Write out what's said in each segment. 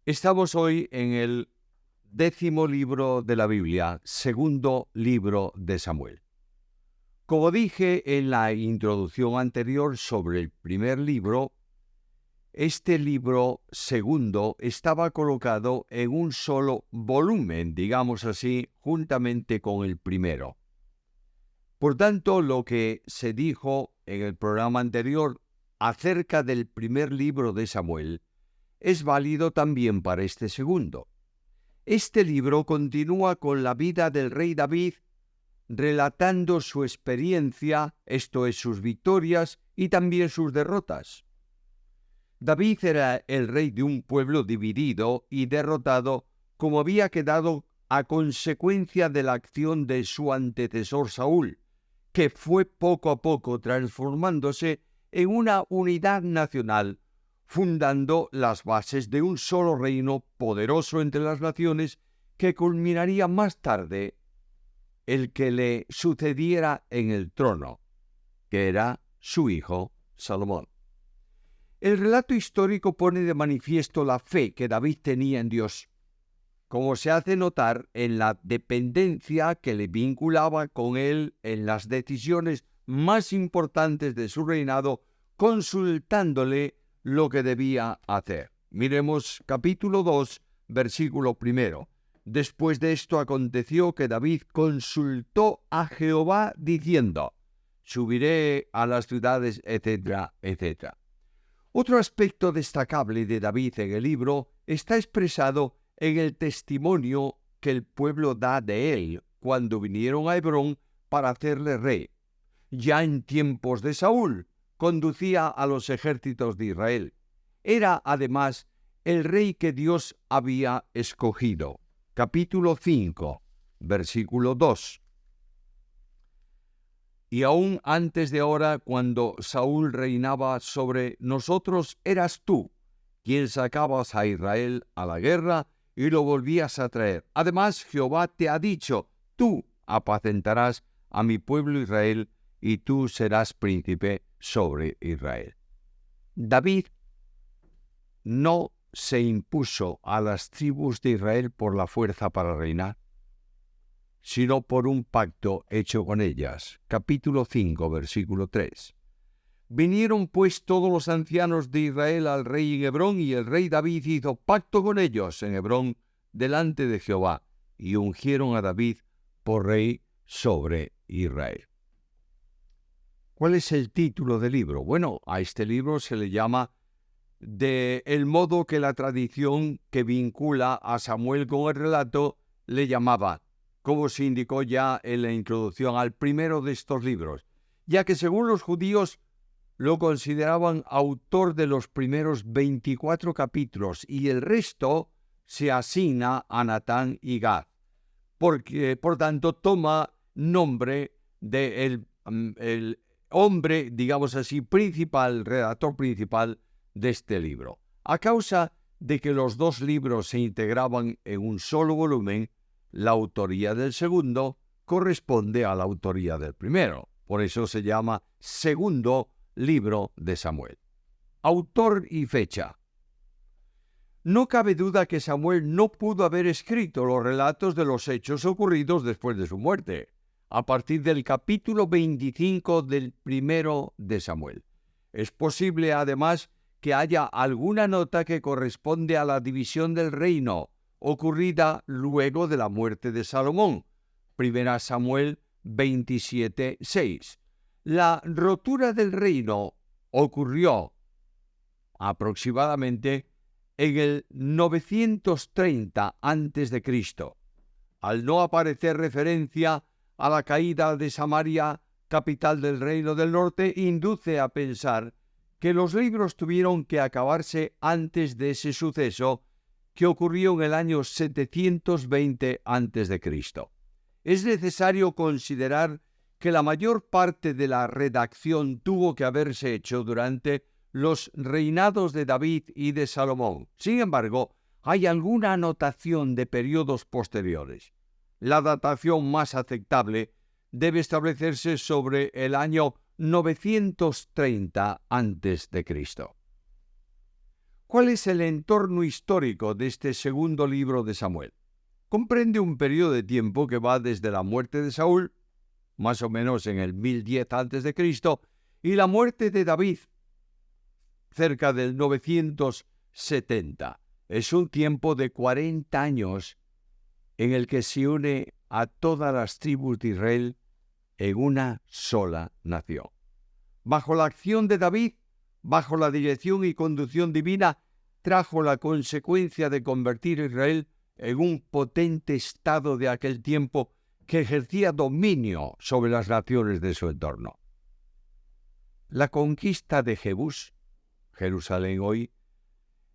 Estamos hoy en el 10º libro de la Biblia, segundo libro de Samuel. Como dije en la introducción anterior sobre el primer libro, este libro segundo estaba colocado en un solo volumen, digamos así, juntamente con el primero. Por tanto, lo que se dijo en el programa anterior acerca del primer libro de Samuel es válido también para este segundo. Este libro continúa con la vida del rey David, relatando su experiencia, esto es, sus victorias y también sus derrotas. David era el rey de un pueblo dividido y derrotado, como había quedado a consecuencia de la acción de su antecesor Saúl, que fue poco a poco transformándose en una unidad nacional, fundando las bases de un solo reino poderoso entre las naciones que culminaría más tarde el que le sucediera en el trono, que era su hijo Salomón. El relato histórico pone de manifiesto la fe que David tenía en Dios, como se hace notar en la dependencia que le vinculaba con él en las decisiones más importantes de su reinado, consultándole lo que debía hacer. Miremos capítulo 2, versículo 1. Después de esto aconteció que David consultó a Jehová diciendo: subiré a las ciudades, etcétera, etcétera. Otro aspecto destacable de David en el libro está expresado en el testimonio que el pueblo da de él cuando vinieron a Hebrón para hacerle rey. Ya en tiempos de Saúl conducía a los ejércitos de Israel. Era además el rey que Dios había escogido. Capítulo 5, versículo 2. Y aún antes de ahora, cuando Saúl reinaba sobre nosotros, eras tú quien sacabas a Israel a la guerra y lo volvías a traer. Además, Jehová te ha dicho: tú apacentarás a mi pueblo Israel y tú serás príncipe sobre Israel. David no se impuso a las tribus de Israel por la fuerza para reinar, sino por un pacto hecho con ellas. Capítulo 5, versículo 3. Vinieron pues todos los ancianos de Israel al rey en Hebrón, y el rey David hizo pacto con ellos en Hebrón delante de Jehová, y ungieron a David por rey sobre Israel. ¿Cuál es el título del libro? Bueno, a este libro se le llama de el modo que la tradición que vincula a Samuel con el relato le llamaba, como se indicó ya en la introducción al primero de estos libros, ya que según los judíos lo consideraban autor de los primeros 24 capítulos y el resto se asigna a Natán y Gad, porque por tanto toma nombre del el hombre, digamos así, principal, redactor principal de este libro. A causa de que los dos libros se integraban en un solo volumen, la autoría del segundo corresponde a la autoría del primero. Por eso se llama segundo libro de Samuel. Autor y fecha. No cabe duda que Samuel no pudo haber escrito los relatos de los hechos ocurridos después de su muerte, a partir del capítulo 25 del primero de Samuel. Es posible, además, que haya alguna nota que corresponde a la división del reino, ocurrida luego de la muerte de Salomón. 1 Samuel 27:6. La rotura del reino ocurrió aproximadamente en el 930 a.C. Al no aparecer referencia a la caída de Samaria, capital del reino del norte, induce a pensar que los libros tuvieron que acabarse antes de ese suceso que ocurrió en el año 720 a.C. Es necesario considerar que la mayor parte de la redacción tuvo que haberse hecho durante los reinados de David y de Salomón. Sin embargo, hay alguna anotación de periodos posteriores. La datación más aceptable debe establecerse sobre el año 930 a.C. ¿Cuál es el entorno histórico de este segundo libro de Samuel? Comprende un periodo de tiempo que va desde la muerte de Saúl, más o menos en el 1010 a.C., y la muerte de David, cerca del 970. Es un tiempo de 40 años en el que se une a todas las tribus de Israel en una sola nación. Bajo la acción de David, bajo la dirección y conducción divina, trajo la consecuencia de convertir a Israel en un potente estado de aquel tiempo que ejercía dominio sobre las naciones de su entorno. La conquista de Jebús, Jerusalén hoy,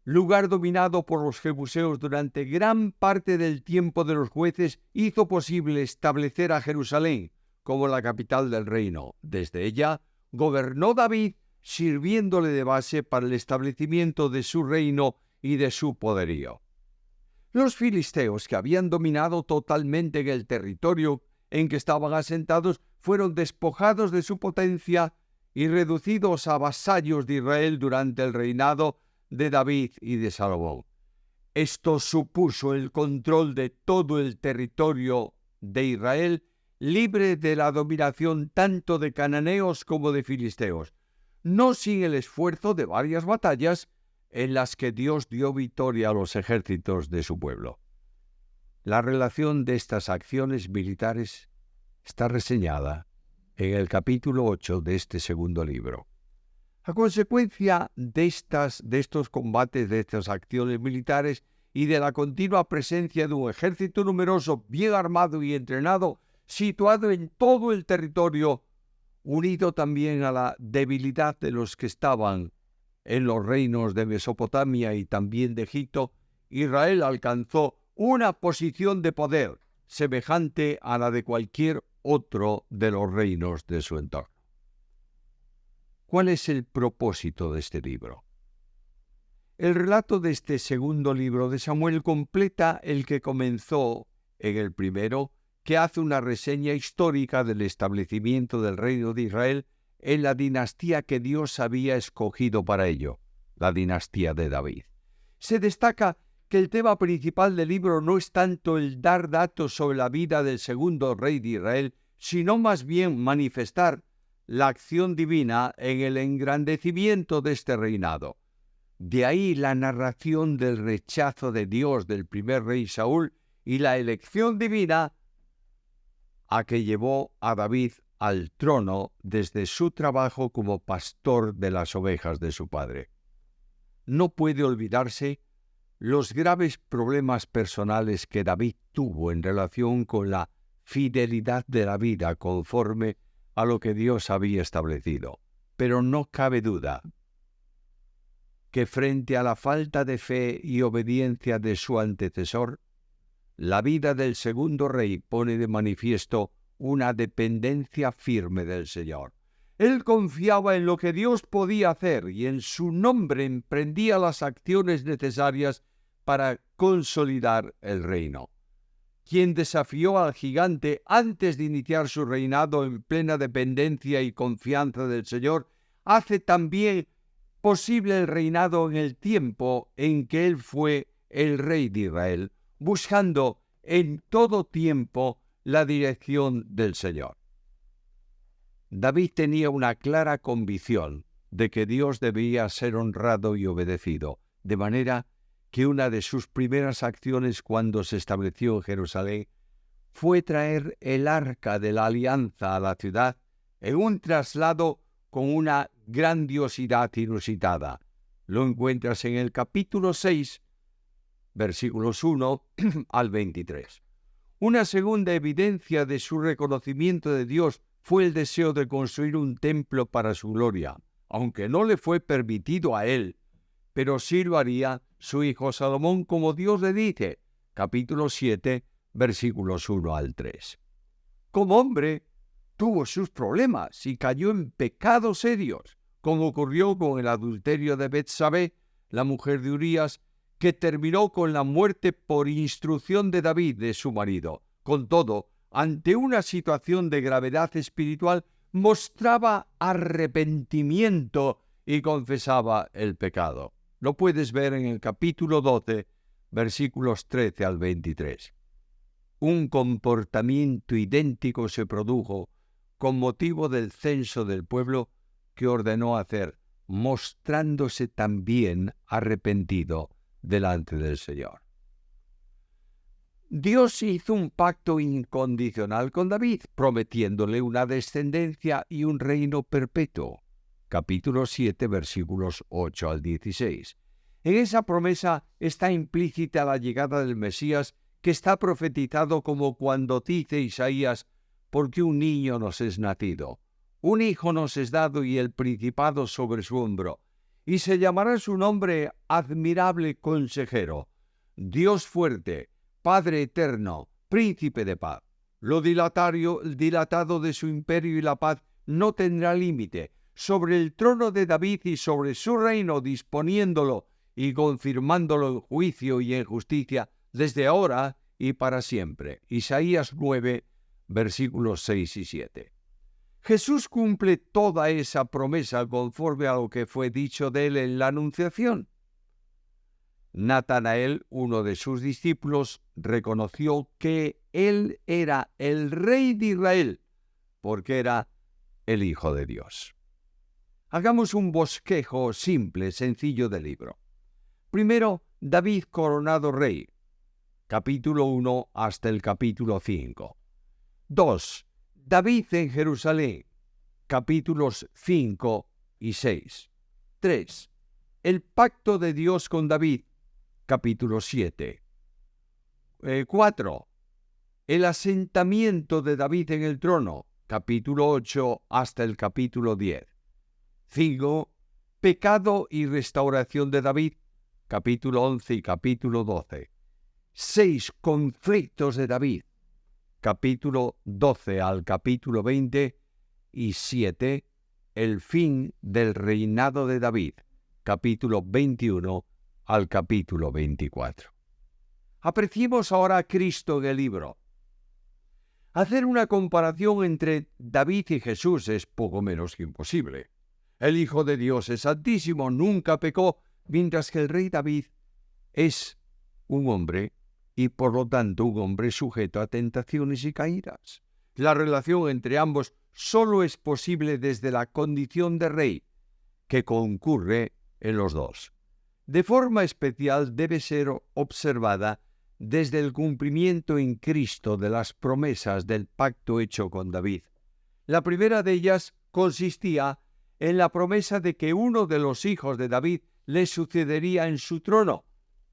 lugar dominado por los jebuseos durante gran parte del tiempo de los jueces, hizo posible establecer a Jerusalén como la capital del reino. Desde ella gobernó David, sirviéndole de base para el establecimiento de su reino y de su poderío. Los filisteos, que habían dominado totalmente en el territorio en que estaban asentados, fueron despojados de su potencia y reducidos a vasallos de Israel durante el reinado de David y de Salomón. Esto supuso el control de todo el territorio de Israel, libre de la dominación tanto de cananeos como de filisteos, no sin el esfuerzo de varias batallas en las que Dios dio victoria a los ejércitos de su pueblo. La relación de estas acciones militares está reseñada en el capítulo 8 de este segundo libro. A consecuencia de estos combates, de estas acciones militares y de la continua presencia de un ejército numeroso, bien armado y entrenado, situado en todo el territorio, unido también a la debilidad de los que estaban en los reinos de Mesopotamia y también de Egipto, Israel alcanzó una posición de poder semejante a la de cualquier otro de los reinos de su entorno. ¿Cuál es el propósito de este libro? El relato de este segundo libro de Samuel completa el que comenzó en el primero, que hace una reseña histórica del establecimiento del reino de Israel en la dinastía que Dios había escogido para ello, la dinastía de David. Se destaca que el tema principal del libro no es tanto el dar datos sobre la vida del segundo rey de Israel, sino más bien manifestar la acción divina en el engrandecimiento de este reinado. De ahí la narración del rechazo de Dios del primer rey Saúl y la elección divina a que llevó a David al trono desde su trabajo como pastor de las ovejas de su padre. No puede olvidarse los graves problemas personales que David tuvo en relación con la fidelidad de la vida conforme a lo que Dios había establecido. Pero no cabe duda que frente a la falta de fe y obediencia de su antecesor, la vida del segundo rey pone de manifiesto una dependencia firme del Señor. Él confiaba en lo que Dios podía hacer y en su nombre emprendía las acciones necesarias para consolidar el reino. Quien desafió al gigante antes de iniciar su reinado en plena dependencia y confianza del Señor, hace también posible el reinado en el tiempo en que él fue el rey de Israel, buscando en todo tiempo la dirección del Señor. David tenía una clara convicción de que Dios debía ser honrado y obedecido, de manera que una de sus primeras acciones cuando se estableció en Jerusalén fue traer el arca de la alianza a la ciudad en un traslado con una grandiosidad inusitada. Lo encuentras en el capítulo 6, versículos 1 al 23. Una segunda evidencia de su reconocimiento de Dios fue el deseo de construir un templo para su gloria, aunque no le fue permitido a él, pero sí lo haría su hijo Salomón, como Dios le dice, capítulo 7, versículos 1 al 3. Como hombre, tuvo sus problemas y cayó en pecados serios, como ocurrió con el adulterio de Betsabé, la mujer de Urías, que terminó con la muerte por instrucción de David, de su marido. Con todo, ante una situación de gravedad espiritual, mostraba arrepentimiento y confesaba el pecado. Lo puedes ver en el capítulo 12, versículos 13 al 23. Un comportamiento idéntico se produjo con motivo del censo del pueblo que ordenó hacer, mostrándose también arrepentido delante del Señor. Dios hizo un pacto incondicional con David, prometiéndole una descendencia y un reino perpetuo. Capítulo 7, versículos 8 al 16. En esa promesa está implícita la llegada del Mesías, que está profetizado como cuando dice Isaías: porque un niño nos es nacido, un hijo nos es dado y el principado sobre su hombro, y se llamará su nombre Admirable Consejero, Dios fuerte, Padre eterno, Príncipe de paz. Lo dilatado de su imperio y la paz no tendrá límite, sobre el trono de David y sobre su reino, disponiéndolo y confirmándolo en juicio y en justicia, desde ahora y para siempre. Isaías 9, versículos 6 y 7. Jesús cumple toda esa promesa conforme a lo que fue dicho de él en la Anunciación. Natanael, uno de sus discípulos, reconoció que él era el Rey de Israel, porque era el Hijo de Dios. Hagamos un bosquejo simple, sencillo del libro. Primero, David coronado rey, capítulo 1 hasta el capítulo 5. 2. David en Jerusalén, capítulos 5 y 6. 3. El pacto de Dios con David, capítulo 7. 4. El asentamiento de David en el trono, capítulo 8 hasta el capítulo 10. 5. Pecado y restauración de David, capítulo 11 y capítulo 12. 6. Conflictos de David, capítulo 12 al capítulo 20. Y 7. El fin del reinado de David, capítulo 21 al capítulo 24. Apreciemos ahora a Cristo en el libro. Hacer una comparación entre David y Jesús es poco menos que imposible. El Hijo de Dios es santísimo, nunca pecó, mientras que el rey David es un hombre y por lo tanto un hombre sujeto a tentaciones y caídas. La relación entre ambos solo es posible desde la condición de rey, que concurre en los dos. De forma especial debe ser observada desde el cumplimiento en Cristo de las promesas del pacto hecho con David. La primera de ellas consistía en la promesa de que uno de los hijos de David le sucedería en su trono.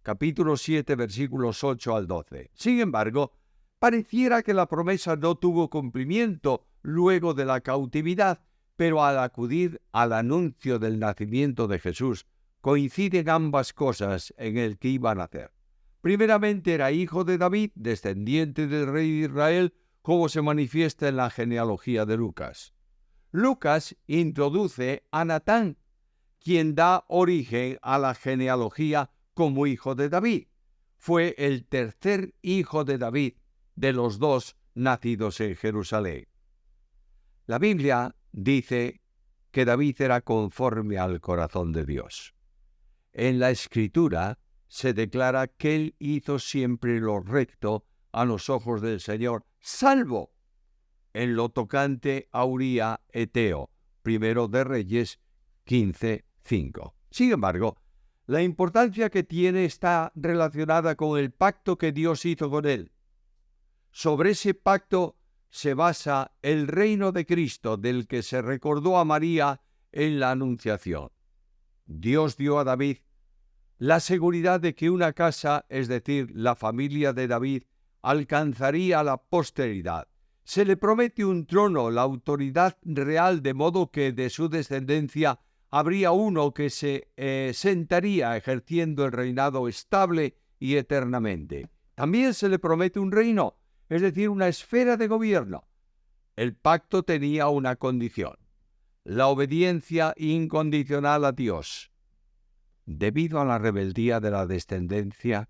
Capítulo 7, versículos 8 al 12. Sin embargo, pareciera que la promesa no tuvo cumplimiento luego de la cautividad, pero al acudir al anuncio del nacimiento de Jesús, coinciden ambas cosas en el que iba a nacer. Primeramente era hijo de David, descendiente del rey de Israel, como se manifiesta en la genealogía de Lucas. Lucas introduce a Natán, quien da origen a la genealogía como hijo de David. Fue el tercer hijo de David de los dos nacidos en Jerusalén. La Biblia dice que David era conforme al corazón de Dios. En la Escritura se declara que él hizo siempre lo recto a los ojos del Señor, salvo en lo tocante a Uría Eteo, primero de Reyes 15:5. Sin embargo, la importancia que tiene está relacionada con el pacto que Dios hizo con él. Sobre ese pacto se basa el reino de Cristo, del que se recordó a María en la Anunciación. Dios dio a David la seguridad de que una casa, es decir, la familia de David, alcanzaría la posteridad. Se le promete un trono, la autoridad real, de modo que de su descendencia habría uno que se sentaría ejerciendo el reinado estable y eternamente. También se le promete un reino, es decir, una esfera de gobierno. El pacto tenía una condición: la obediencia incondicional a Dios. Debido a la rebeldía de la descendencia,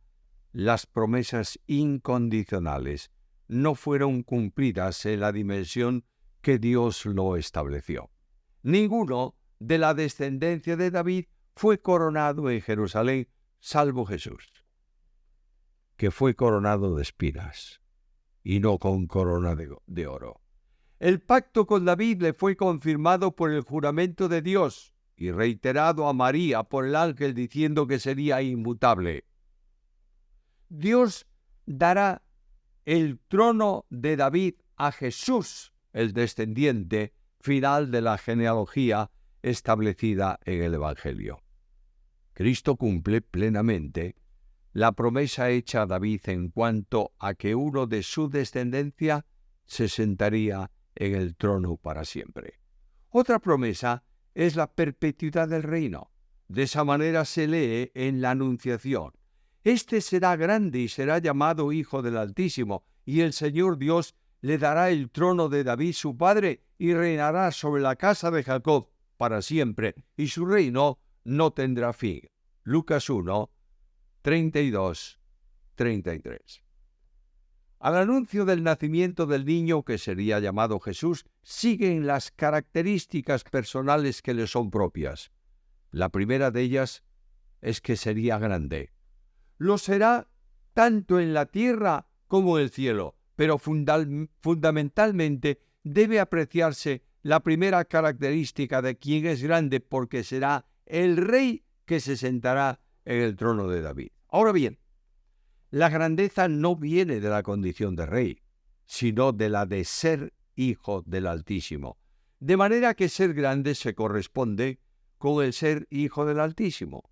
las promesas incondicionales no fueron cumplidas en la dimensión que Dios lo estableció. Ninguno de la descendencia de David fue coronado en Jerusalén, salvo Jesús, que fue coronado de espinas y no con corona de oro. El pacto con David le fue confirmado por el juramento de Dios y reiterado a María por el ángel diciendo que sería inmutable. Dios dará el trono de David a Jesús, el descendiente final de la genealogía establecida en el Evangelio. Cristo cumple plenamente la promesa hecha a David en cuanto a que uno de su descendencia se sentaría en el trono para siempre. Otra promesa es la perpetuidad del reino. De esa manera se lee en la Anunciación: Este será grande y será llamado Hijo del Altísimo, y el Señor Dios le dará el trono de David su padre, y reinará sobre la casa de Jacob para siempre, y su reino no tendrá fin. Lucas 1, 32, 33. Al anuncio del nacimiento del niño, que sería llamado Jesús, siguen las características personales que le son propias. La primera de ellas es que sería grande. Lo será tanto en la tierra como en el cielo, pero fundamentalmente debe apreciarse la primera característica de quien es grande, porque será el rey que se sentará en el trono de David. Ahora bien, la grandeza no viene de la condición de rey, sino de la de ser hijo del Altísimo. De manera que ser grande se corresponde con el ser hijo del Altísimo.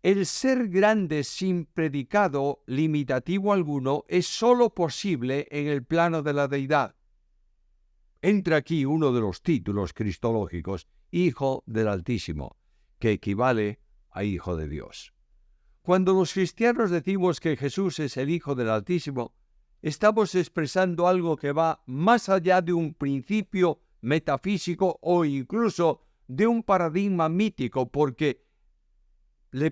El ser grande sin predicado limitativo alguno es sólo posible en el plano de la deidad. Entra aquí uno de los títulos cristológicos, Hijo del Altísimo, que equivale a Hijo de Dios. Cuando los cristianos decimos que Jesús es el Hijo del Altísimo, estamos expresando algo que va más allá de un principio metafísico o incluso de un paradigma mítico, porque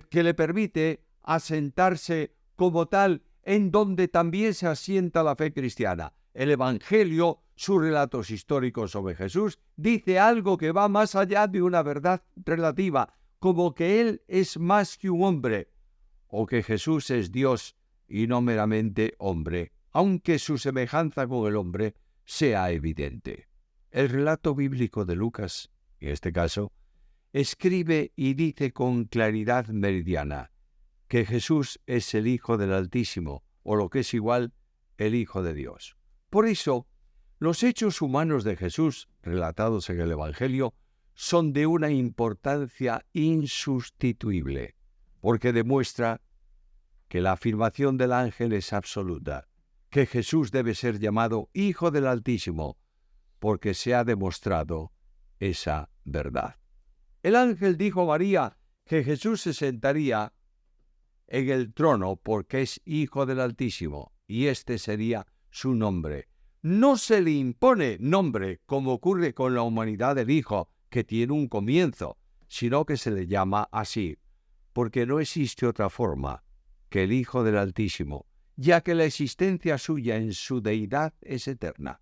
que le permite asentarse como tal en donde también se asienta la fe cristiana. El Evangelio, sus relatos históricos sobre Jesús, dice algo que va más allá de una verdad relativa, como que Él es más que un hombre, o que Jesús es Dios y no meramente hombre, aunque su semejanza con el hombre sea evidente. El relato bíblico de Lucas, en este caso, escribe y dice con claridad meridiana que Jesús es el Hijo del Altísimo, o lo que es igual, el Hijo de Dios. Por eso, los hechos humanos de Jesús, relatados en el Evangelio, son de una importancia insustituible, porque demuestra que la afirmación del ángel es absoluta, que Jesús debe ser llamado Hijo del Altísimo, porque se ha demostrado esa verdad. El ángel dijo a María que Jesús se sentaría en el trono porque es Hijo del Altísimo, y este sería su nombre. No se le impone nombre, como ocurre con la humanidad del Hijo, que tiene un comienzo, sino que se le llama así, porque no existe otra forma que el Hijo del Altísimo, ya que la existencia suya en su deidad es eterna.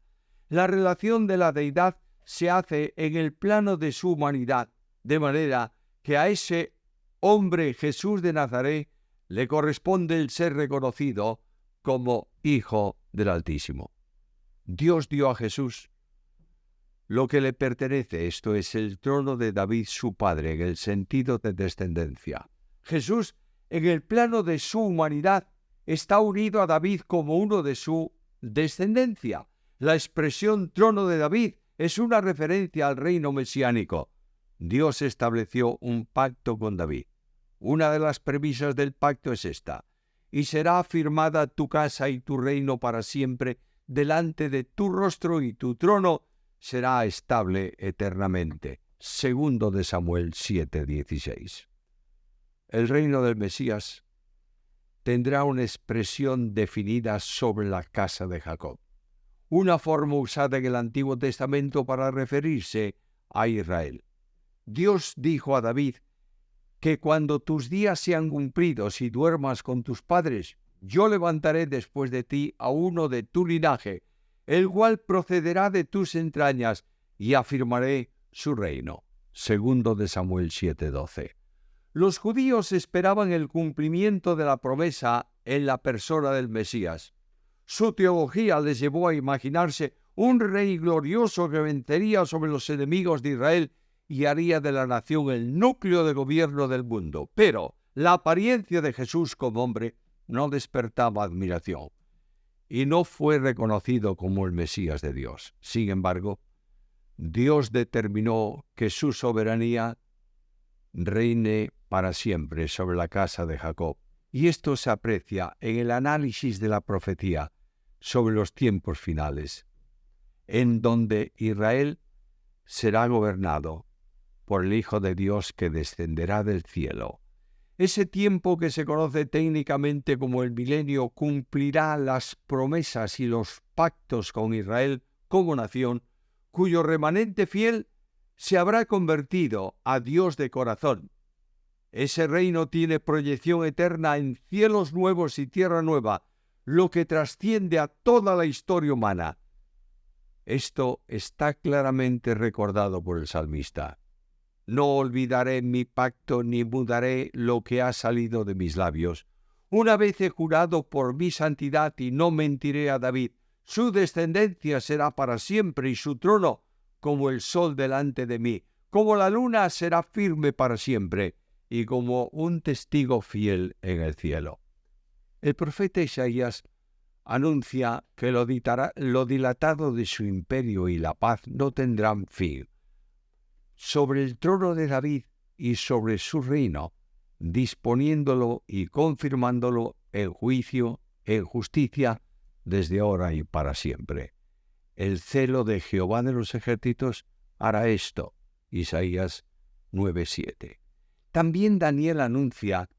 La relación de la deidad se hace en el plano de su humanidad, de manera que a ese hombre Jesús de Nazaret le corresponde el ser reconocido como Hijo del Altísimo. Dios dio a Jesús lo que le pertenece, esto es el trono de David su padre, en el sentido de descendencia. Jesús, en el plano de su humanidad, está unido a David como uno de su descendencia. La expresión trono de David es una referencia al reino mesiánico. Dios estableció un pacto con David. Una de las premisas del pacto es esta: y será afirmada tu casa y tu reino para siempre delante de tu rostro, y tu trono será estable eternamente. Segundo de Samuel 7:16. El reino del Mesías tendrá una expresión definida sobre la casa de Jacob, una forma usada en el Antiguo Testamento para referirse a Israel. Dios dijo a David que cuando tus días sean cumplidos y duermas con tus padres, yo levantaré después de ti a uno de tu linaje, el cual procederá de tus entrañas, y afirmaré su reino. Segundo de Samuel 7:12. Los judíos esperaban el cumplimiento de la promesa en la persona del Mesías. Su teología les llevó a imaginarse un rey glorioso que vencería sobre los enemigos de Israel y haría de la nación el núcleo de gobierno del mundo. Pero la apariencia de Jesús como hombre no despertaba admiración y no fue reconocido como el Mesías de Dios. Sin embargo, Dios determinó que su soberanía reine para siempre sobre la casa de Jacob. Y esto se aprecia en el análisis de la profecía sobre los tiempos finales, en donde Israel será gobernado por el Hijo de Dios que descenderá del cielo. Ese tiempo que se conoce técnicamente como el milenio cumplirá las promesas y los pactos con Israel como nación, cuyo remanente fiel se habrá convertido a Dios de corazón. Ese reino tiene proyección eterna en cielos nuevos y tierra nueva, lo que trasciende a toda la historia humana. Esto está claramente recordado por el salmista. No olvidaré mi pacto ni mudaré lo que ha salido de mis labios. Una vez he jurado por mi santidad y no mentiré a David. Su descendencia será para siempre y su trono como el sol delante de mí. Como la luna será firme para siempre y como un testigo fiel en el cielo. El profeta Isaías anuncia que lo dilatado de su imperio y la paz no tendrán fin. Sobre el trono de David y sobre su reino, disponiéndolo y confirmándolo en juicio, en justicia, desde ahora y para siempre. El celo de Jehová de los ejércitos hará esto. Isaías 9:7. También Daniel anuncia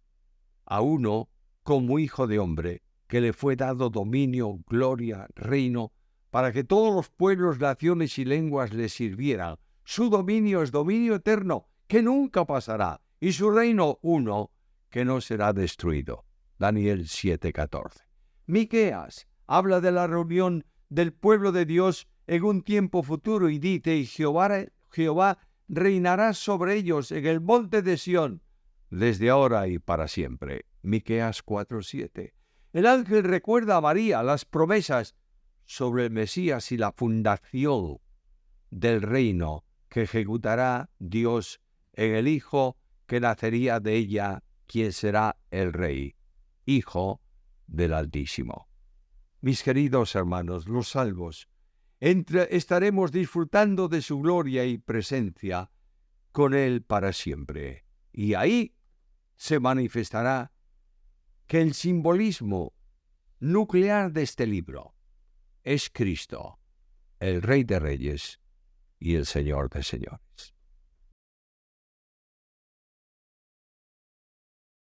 a uno como hijo de hombre, que le fue dado dominio, gloria, reino, para que todos los pueblos, naciones y lenguas le sirvieran. Su dominio es dominio eterno, que nunca pasará, y su reino uno, que no será destruido. Daniel 7:14. Miqueas habla de la reunión del pueblo de Dios en un tiempo futuro y dice: y Jehová reinará sobre ellos en el monte de Sión, desde ahora y para siempre. Miqueas 4:7. El ángel recuerda a María las promesas sobre el Mesías y la fundación del reino que ejecutará Dios en el Hijo que nacería de ella, quien será el Rey, Hijo del Altísimo. Mis queridos hermanos, los salvos, estaremos disfrutando de su gloria y presencia con Él para siempre. Y ahí se manifestará que el simbolismo nuclear de este libro es Cristo, el Rey de Reyes y el Señor de Señores.